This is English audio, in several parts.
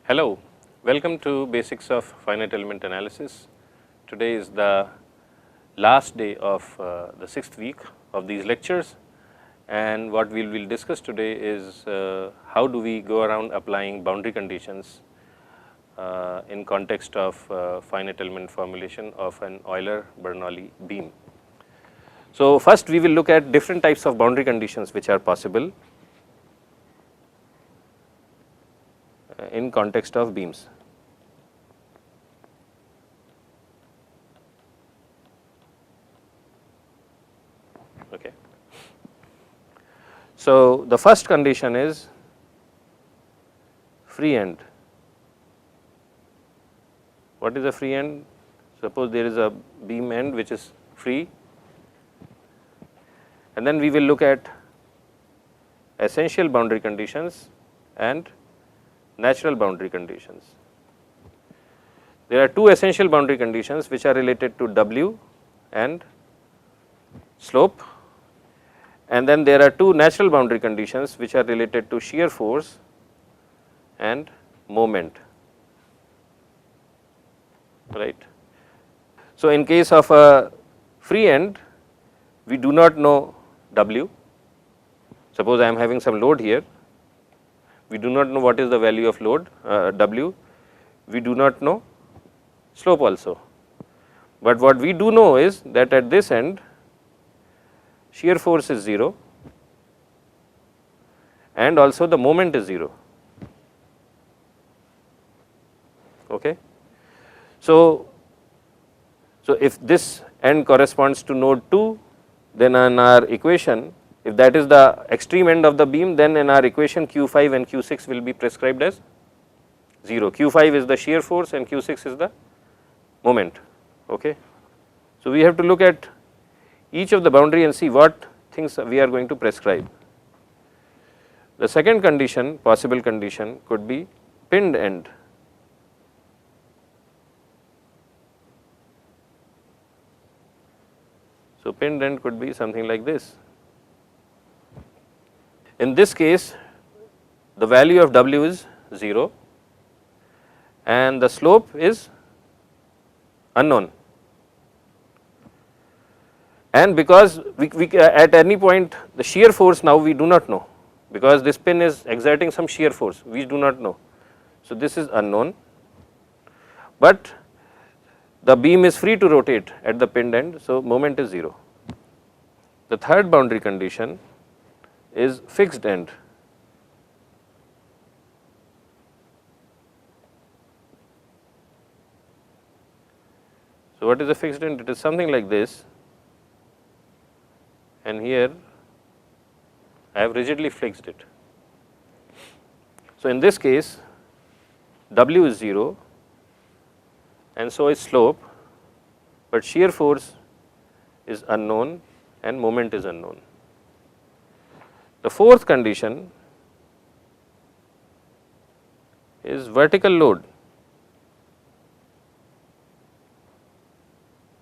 Hello, welcome to Basics of Finite Element Analysis. Today is the last day of the 6th week of these lectures, and what we will discuss today is how do we go around applying boundary conditions in context of finite element formulation of an Euler-Bernoulli beam. So, first we will look at different types of boundary conditions which are possible in context of beams. Okay. So, the first condition is free end. What is a free end? Suppose there is a beam end which is free, and then we will look at essential boundary conditions and natural boundary conditions. There are two essential boundary conditions which are related to W and slope, and then there are two natural boundary conditions which are related to shear force and moment, right. So, in case of a free end, we do not know W. Suppose I am having some load here, we do not know what is the value of load W, we do not know slope also, but what we do know is that at this end shear force is 0 and also the moment is 0. Okay. So, if this end corresponds to node 2, then in our equation, if that is the extreme end of the beam, then in our equation Q5 and Q6 will be prescribed as 0. Q5 is the shear force and Q6 is the moment. Okay. So, we have to look at each of the boundary and see what things we are going to prescribe. The second condition, possible condition, could be pinned end. So, pinned end could be something like this. In this case, the value of W is 0 and the slope is unknown, and because we at any point the shear force now we do not know, because this pin is exerting some shear force we do not know. So, this is unknown, but the beam is free to rotate at the pinned end. So, moment is 0. The third boundary condition is fixed end. So, what is a fixed end? It is something like this, and here I have rigidly fixed it. So, in this case W is 0 and so is slope, but shear force is unknown and moment is unknown. The fourth condition is vertical load.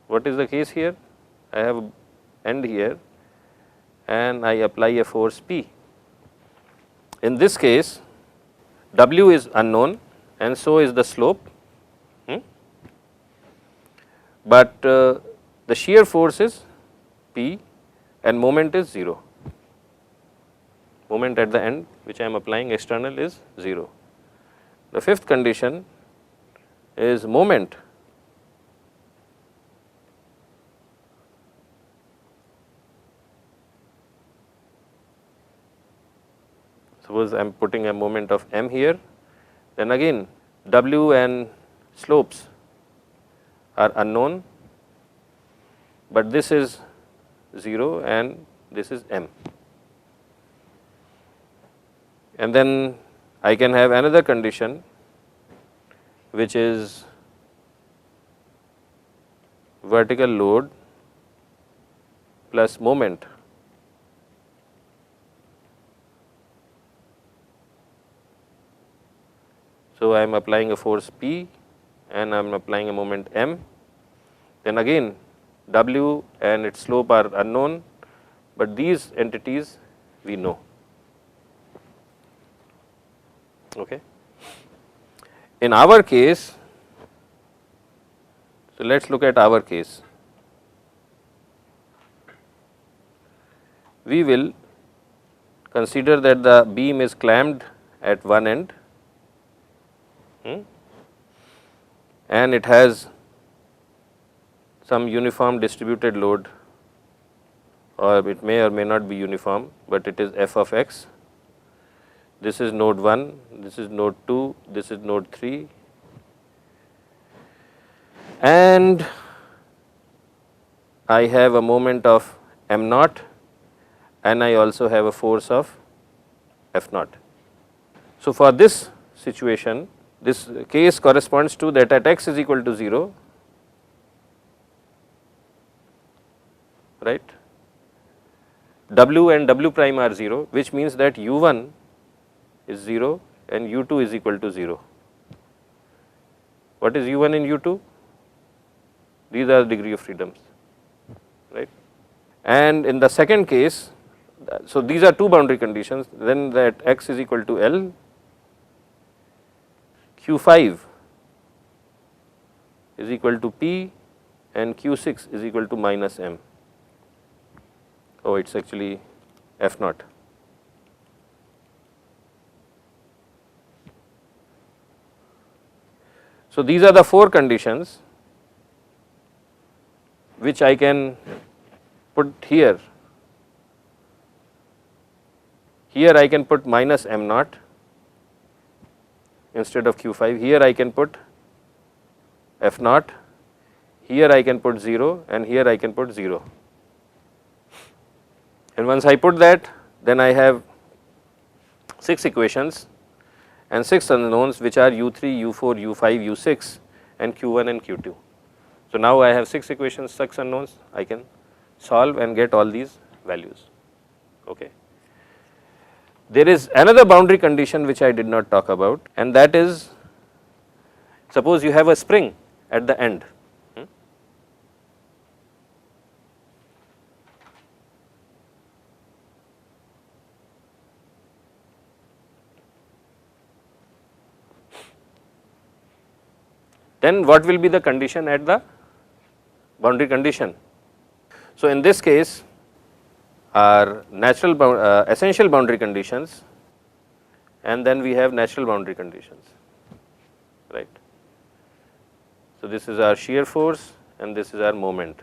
What is the case here? I have end here and I apply a force P. In this case W is unknown and so is the slope, but the shear force is P and moment is 0. Moment at the end which I am applying external is 0. The fifth condition is moment. Suppose I am putting a moment of m here, then again W and slopes are unknown, but this is 0 and this is m. And then I can have another condition which is vertical load plus moment. So, I am applying a force P and I am applying a moment m, then again W and its slope are unknown, but these entities we know. Okay. in our case, so let us look at our case. We will consider that the beam is clamped at one end and it has some uniform distributed load, or it may or may not be uniform, but it is f of x. This is node 1, this is node 2, this is node 3, and I have a moment of m naught and I also have a force of f naught. So, for this situation, this case corresponds to that at x is equal to 0, right, w and w prime are 0, which means that u1 is 0 and u2 is equal to 0. What is u1 and u2? These are degree of freedoms, right. And in the second case, so these are two boundary conditions, then that x is equal to L, Q5 is equal to P and Q6 is equal to minus M. Oh, it is actually F naught. So, these are the four conditions which I can put here. Here I can put minus m naught instead of Q5, here I can put f naught, here I can put 0 and here I can put 0. And once I put that, then I have 6 equations and 6 unknowns, which are u3, u4, u5, u6 and q1 and q2. So, now I have 6 equations, 6 unknowns, I can solve and get all these values. Okay. There is another boundary condition which I did not talk about, and that is, suppose you have a spring at the end. Then what will be the condition at the boundary condition? So, in this case, are natural essential boundary conditions, and then we have natural boundary conditions, right. So, this is our shear force and this is our moment.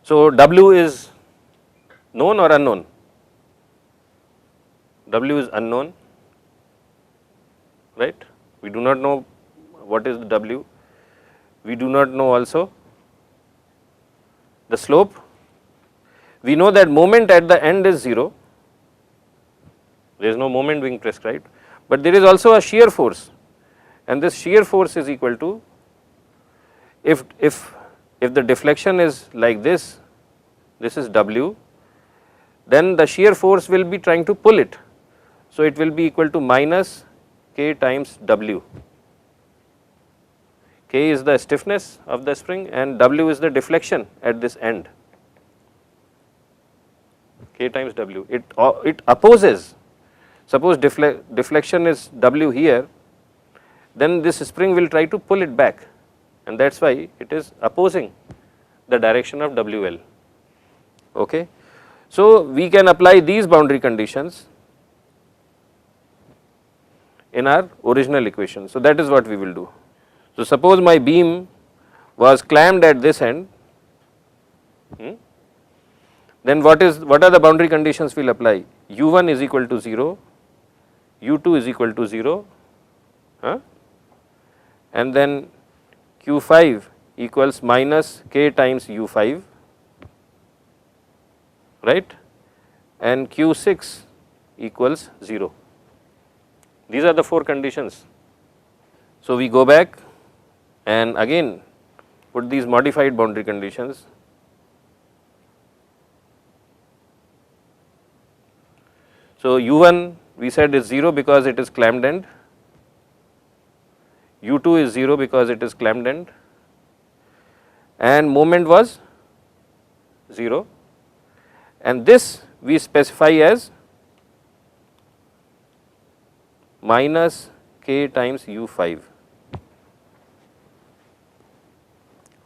So, W is known or unknown? W is unknown, right. We do not know what is the W. We do not know also the slope. We know that moment at the end is 0, there is no moment being prescribed, but there is also a shear force, and this shear force is equal to, if the deflection is like this is W, then the shear force will be trying to pull it. So, it will be equal to minus K times W. K is the stiffness of the spring and W is the deflection at this end, K times W. It opposes, suppose deflection is W here, then this spring will try to pull it back, and that is why it is opposing the direction of WL. Okay. So, we can apply these boundary conditions in our original equation. So, that is what we will do. So, suppose my beam was clamped at this end, then what are the boundary conditions we will apply? U1 is equal to 0, U2 is equal to 0, and then Q5 equals minus K times U5, right, and Q6 equals 0. These are the 4 conditions. So, we go back and again put these modified boundary conditions. So, U1 we said is 0 because it is clamped end, U2 is 0 because it is clamped end, and moment was 0, and this we specify as minus k times u5.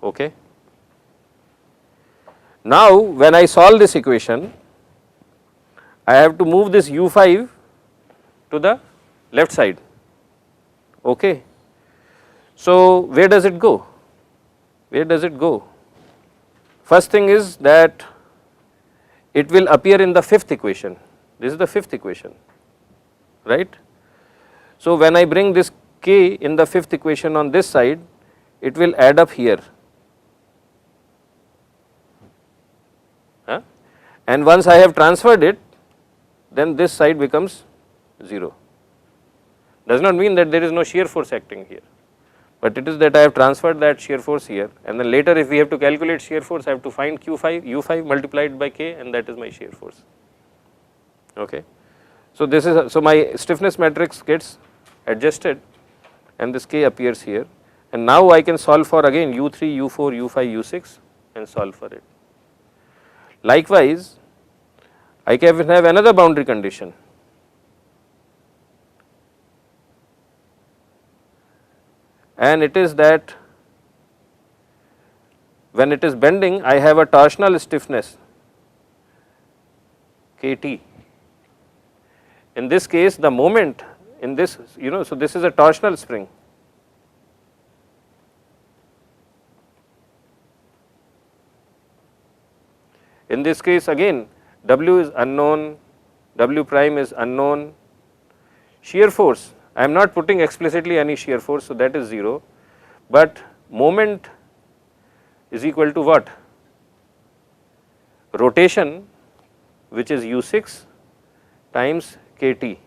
Okay. Now, when I solve this equation, I have to move this u5 to the left side. Okay. So, where does it go? Where does it go? First thing is that it will appear in the fifth equation. This is the fifth equation, right. So, when I bring this k in the fifth equation on this side, it will add up here. And once I have transferred it, then this side becomes 0. Does not mean that there is no shear force acting here, but it is that I have transferred that shear force here, and then later if we have to calculate shear force, I have to find q5 u5 multiplied by k, and that is my shear force. Okay. So, this is so my stiffness matrix gets adjusted and this k appears here, and now I can solve for again u3 u4 u5 u6 and solve for it. Likewise, I can have another boundary condition. And it is that when it is bending, I have a torsional stiffness kT. In this case, the moment in this, so this is a torsional spring. In this case again, W is unknown, W prime is unknown. Shear force, I am not putting explicitly any shear force, so that is 0, but moment is equal to what? Rotation, which is u6 times kT,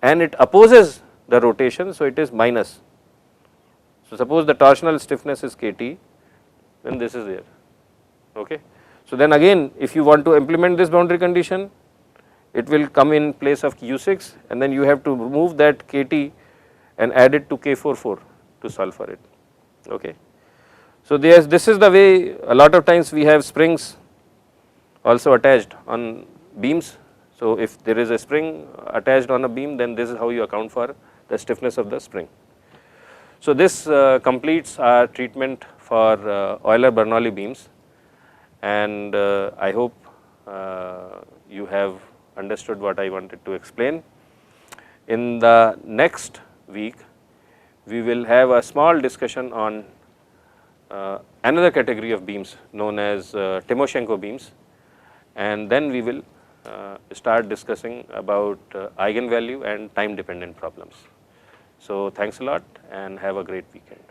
and it opposes the rotation, so it is minus. So, suppose the torsional stiffness is kT, then this is there. Okay. So, then again if you want to implement this boundary condition, it will come in place of u6, and then you have to remove that kT and add it to k44 to solve for it. Okay. So, this is the way a lot of times we have springs also attached on beams. So, if there is a spring attached on a beam, then this is how you account for the stiffness of the spring. So, this completes our treatment for Euler-Bernoulli beams, and I hope you have understood what I wanted to explain. In the next week, we will have a small discussion on another category of beams known as Timoshenko beams, and then we will start discussing about eigenvalue and time dependent problems. So, thanks a lot and have a great weekend.